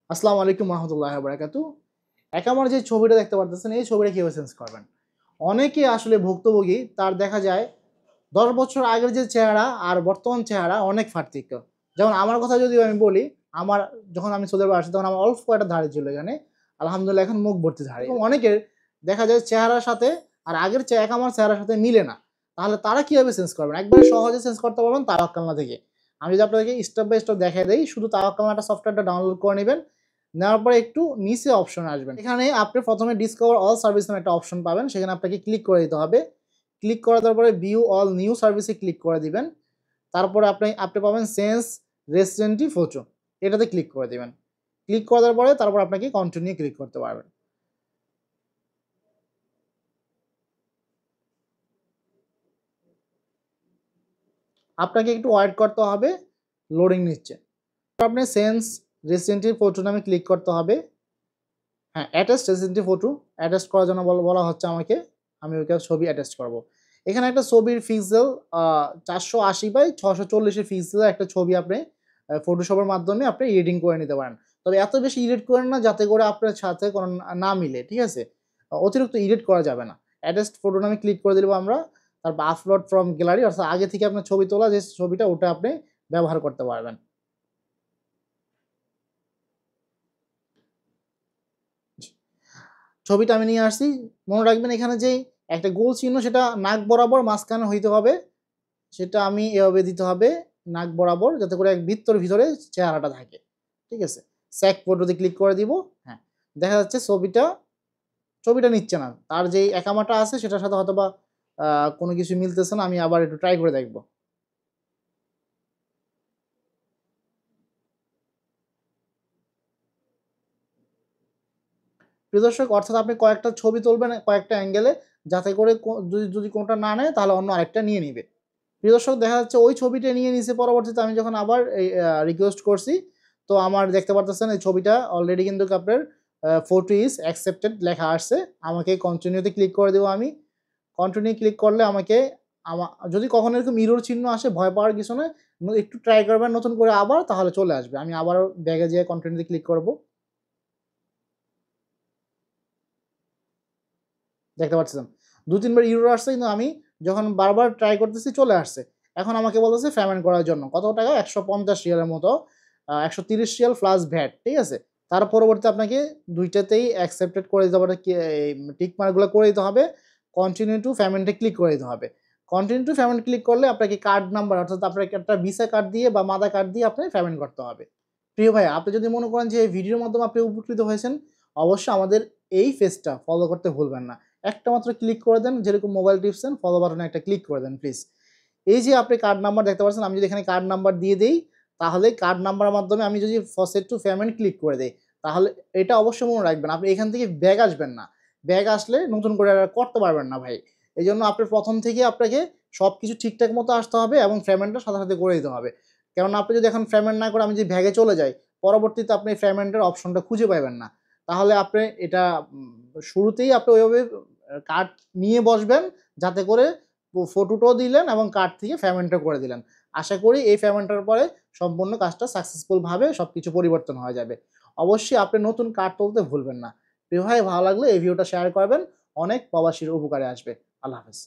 আসসালামু আলাইকুম রহমতুল্লাহ বারাকাতু। আমার যে ছবিটা দেখতে পারতেছেন এই ছবিটা কীভাবে চেঞ্জ করবেন। অনেকে আসলে ভুক্তভোগী, তার দেখা যায় 10 বছর আগের যে চেহারা আর বর্তমান চেহারা অনেক পার্থক্য। যেমন আমার কথা যদি আমি বলি, আমার যখন আমি সৌদি আরবে আসি তখন আমার অল্প একটা দাড়ি ছিল এখানে, আলহামদুলিল্লাহ এখন মুখ ভর্তি দাড়ি। এবং অনেকের দেখা যায় চেহারার সাথে আর আগের আমার চেহারার সাথে মিলে না, তাহলে তারা কীভাবে চেঞ্জ করবেন? একবারে সহজে চেঞ্জ করতে পারবেন তাওয়াক্কালনা থেকে। আমি যদি আপনাদেরকে স্টেপ বাই স্টেপ দেখাই দেই, শুধু তাওয়াক্কালনাটা সফটওয়্যারটা ডাউনলোড করে নেবেন। নেওয়ার পরে একটু নিচে অপশন আসবেন, এখানে আপনি প্রথমে ডিসকভার অল সার্ভিস নামে একটা অপশন পাবেন, সেখানে আপনাকে ক্লিক করে দিতে হবে। ক্লিক করে দেওয়ার পরে ভিউ অল নিউ সার্ভিসে ক্লিক করে দিবেন। তারপরে আপনি পাবেন চেঞ্জ রেসিডেন্টি ফটো, এটাতে ক্লিক করে দিবেন। ক্লিক করে দেওয়ার পরে তারপর আপনাকে কন্টিনিউ ক্লিক করতে পারবেন। আপনাকে একটু ওয়েট করতে হবে, লোডিং নিচ্ছে। আপনি চেঞ্জ রেসিডেন্টি ফটো নামে ক্লিক করতে হবে। হ্যাঁ, অ্যাটাচ রেসিডেন্টি ফটো অ্যাটাচ করার জন্য বলা হচ্ছে আমাকে, আমি ওইখানে ছবি অ্যাটাচ করব। এখানে একটা ছবির পিক্সেল 480x640 পিক্সেলের একটা ছবি আপনি ফটোশপের মাধ্যমে আপনি এডিটিং করে নিতে পারেন। তবে এত বেশি এডিট করেন না যাতে করে আপনার সাথে কোনো না মিলে, ঠিক আছে? অতিরিক্ত এডিট করা যাবে না। অ্যাটাচড ফটো নামে ক্লিক করে দিলাম আমরা। তারপর আপলোড ফ্রম গ্যালারি, অর্থাৎ আগে থেকে আপনার ছবি তোলা যে ছবিটা ওটা আপনি ব্যবহার করতে পারবেন। ছবিটা আমি নিয়ে আসছি। মনে রাখবেন এখানে যেই একটা গোল চিহ্ন সেটা নাক বরাবর মাঝখানে হইতে হবে, সেটা আমি এভাবে দিতে হবে নাক বরাবর, যাতে করে এক বৃত্তর ভিতরে চেহারাটা থাকে। ঠিক আছে? স্যাক ফটোতে ক্লিক করে দিব। হ্যাঁ, দেখা যাচ্ছে ছবিটা নিচ্ছে না। তার যেই একামাটা আছে সেটার সাথে হয়তোবা কোনো কিছু মিলতেছে না। আমি আবার একটু ট্রাই করে দেখব। প্রিয় দর্শক, অর্থাৎ আপনি কয়েকটা ছবি তুলবেন কয়েকটা অ্যাঙ্গেলে, যাতে করে যদি কোনটা না নেয় তাহলে অন্য আরেকটা নিয়ে নিবে। প্রিয় দর্শক, দেখা যাচ্ছে ওই ছবিটা নিয়ে নিছে। পরবর্তীতে আমি যখন আবার এই রিকোয়েস্ট করছি, তো আমার দেখতে পারতেছেন এই ছবিটা অলরেডি কিন্তু আপনার ফটো ইজ অ্যাকসেপ্টেড লেখা আসছে। আমাকে কন্টিনিউতে ক্লিক করে দেবো আমি। কন্টিনিউ ক্লিক করলে আমাকে যদি কখনো এরকম ইরর চিহ্ন আসে, ভয় পাওয়ার কিছু নয়। একটু ট্রাই করবেন নতুন করে আবার, তাহলে চলে আসবে। আমি আবারও ব্যাগে যেয়ে কন্টিনিউতে ক্লিক করব। দেখতে পাচ্ছেন ২-৩ বার ইরর আসছে, কিন্তু আমি যখন বারবার ট্রাই করতেছি চলে আসছে। এখন আমাকে বলতেছে পেমেন্ট করার জন্য। কত টাকা? ১৫০ রিয়ালের মতো। ১৩০ রিয়াল প্লাস ভ্যাট। ঠিক আছে? তার পরবর্তীতে আপনাকে ২ টাতেই অ্যাকসেপ্টেড করে দিতে হবে, টিক মার্কগুলো করে দিতে হবে। কন্টিনিউ টু পেমেন্টে ক্লিক করে দিতে হবে। কন্টিনিউ টু পেমেন্ট ক্লিক করলে আপনাকে কার্ড নাম্বার, অর্থাৎ আপনার একটা ভিসা কার্ড দিয়ে বা মাদা কার্ড দিয়ে আপনি পেমেন্ট করতে হবে। প্রিয় ভাই, আপনি যদি মনে করেন যে এই ভিডিওর মাধ্যমে আপনি উপকৃত হয়েছেন, অবশ্যই আমাদের এই পেজটা ফলো করতে ভুলবেন না। একটা মাত্র ক্লিক করে দেন, যেরকম মোবাইল টিপসেন ফলো বাটনে একটা ক্লিক করে দেন প্লিজ। এই যে আপনি কার্ড নাম্বার দেখতে পাচ্ছেন, আমি যদি এখানে কার্ড নাম্বার দিয়ে দেই, তাহলে কার্ড নাম্বারের মাধ্যমে আমি যদি প্রসিড টু পেমেন্ট ক্লিক করে দেই, তাহলে এটা অবশ্যই মনে রাখবেন, আপনি এখান থেকে ব্যাক আসবেন না। ব্যাক আসলে নতুন করে আর করতে পারবেন না ভাই। এজন্য আপনি প্রথম থেকে আপনাকে সবকিছু ঠিকঠাক মতো আসতে হবে এবং পেমেন্টটা সাথে, সাথে করে দিতে হবে। কেননা আপনি যদি এখন পেমেন্ট না করে আমি যদি ব্যাকে চলে যাই, পরবর্তীতে আপনি পেমেন্টের অপশনটা খুঁজে পাবেন না। তাহলে আপনি এটা শুরুতেই আপনি ওইভাবে কার্ড নিয়ে বসবেন, যাতে করে ফটোটাও দিলেন এবং কার্ড থেকে পেমেন্টটা করে দিলেন। আশা করি এই পেমেন্টের পরে সম্পূর্ণ কাজটা সাকসেসফুল ভাবে সবকিছু পরিবর্তন হয়ে যাবে। অবশ্যই আপনি নতুন কার্ড তুলতে ভুলবেন না। প্রিয় ভাই, ভালো লাগলে এই ভিডিওটা শেয়ার করবেন। অনেক প্রবাসীর উপকারে আসবে। আল্লাহ হাফেজ।